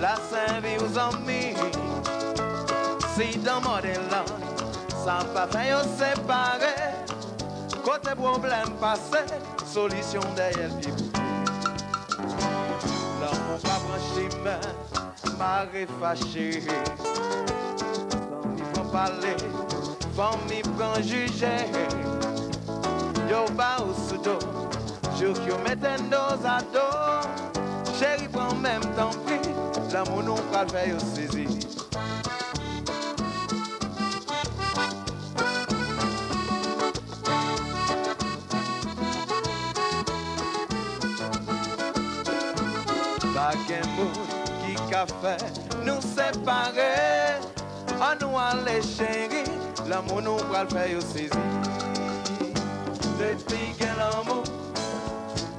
la Saint-Vie aux amis. Si dans mon élan, ça pas fait yo séparer. Côté problème passé, solution derrière le pied. L'amour pas branché, mais marée fâchée. Famille prend parler, famille prend juger. Yo ba au soudo, jour qui mette un dos à dos. Chérie prend même temps pris, l'amour nous pas faire yo saisir. Pas qu'un mot qui qu'a fait nous séparer. On nous allait chérie, l'amour nous va faire yo saisir. Depuis que l'amour,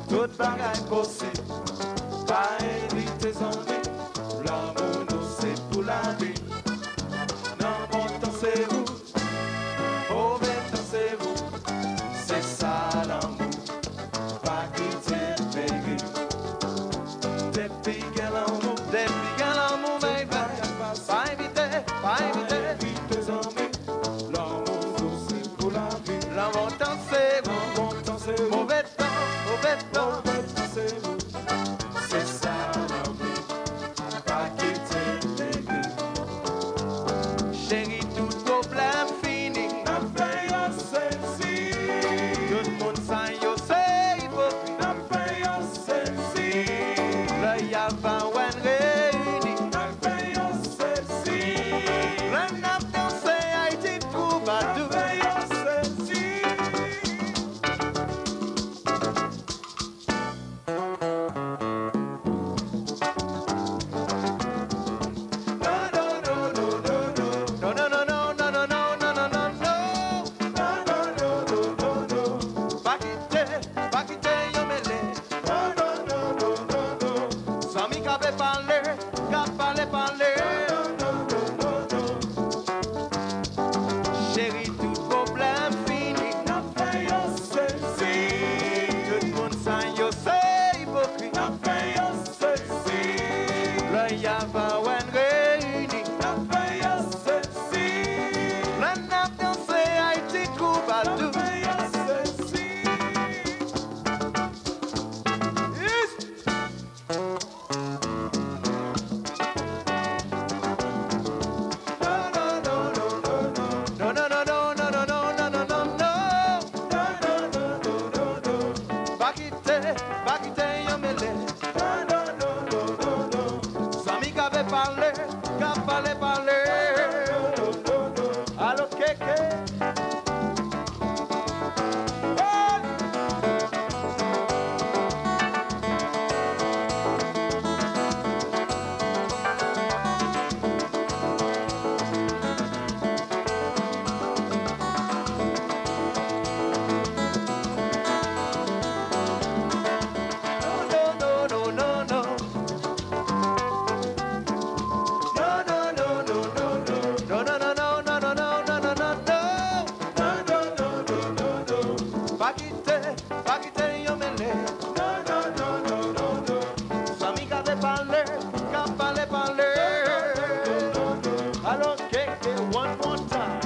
tout bagaille possible. Pas inviter son vie, l'amour nous c'est pour la vie. Non, bon temps c'est vous, mauvais temps c'est vous. C'est ça l'amour, pas quitter le pays. Depuis que l'amour, baby, pas inviter, pas inviter. L'amour nous c'est pour la vie. L'amour temps c'est vous, mauvais temps c'est vous. C'est ça l'amour, pas quitter l'église. Chérie, tout problème fini. N'a fait yo celle-ci. Tout le monde sent yo c'est hypocrite. N'a fait yo celle-ci. Le yava wen réuni. N'a fait yo celle-ci. Le n'a dansé Haïti troubadour. N'a fait yo celle-ci. Chérie, tout problème fini. N'a fait yo celle-ci. Tout le monde sent yo c'est hypocrite. N'a fait yo celle-ci. Le yava wen réuni. N'a fait yo celle-ci. Le n'a dansé Haïti troubadour. N'a fait yo celle-ci. Allo keke. One more time.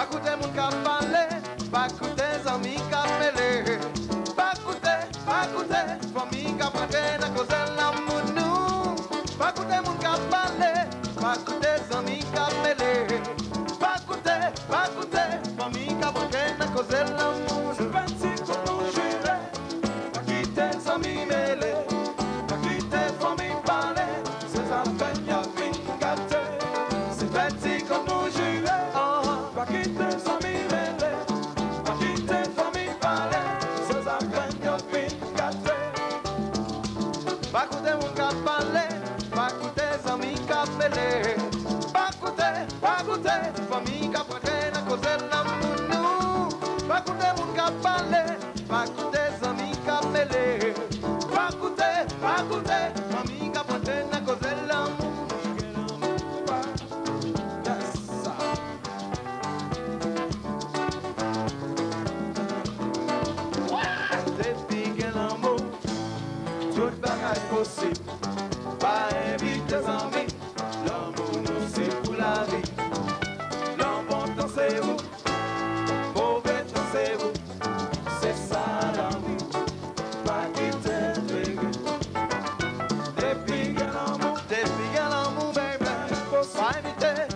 Pas écouter mon cap parler, pas écouter amis cap mêler. Pas écouter, famille cap rentrer dans cause l'amour nous. Pas écouter mon cap parler, pas écouter amis cap mêler. Pas écouter, famille cap rentrer dans cause l'amour. Je pense qu'on nous jure, pas quitter amis mêler, pas quitter famille parler, c'est ça fait y'a fin gâté. C'est petit qu'on nous jure, pas quitter amis mêler, pas quitter famille parler, c'est ça fait y'a fin gâté. Pas écouter mon cap parler, pas écouter amis cap mêler. Pas écouter, famille cap rentrer dans cause l'amour nous. Pas écouter mon cap parler, pas écouter amis cap mêler. Pas écouter, famille cap rentrer dans cause l'amour. Yes, sir. Depuis que l'amour, tout bagage possible. Pas éviter amis, l'amour nous c'est pour la vie. L'important c'est vous, mauvais temps c'est vous. C'est ça l'amour, pas quitter le regret. Depuis que l'amour, baby, pas éviter.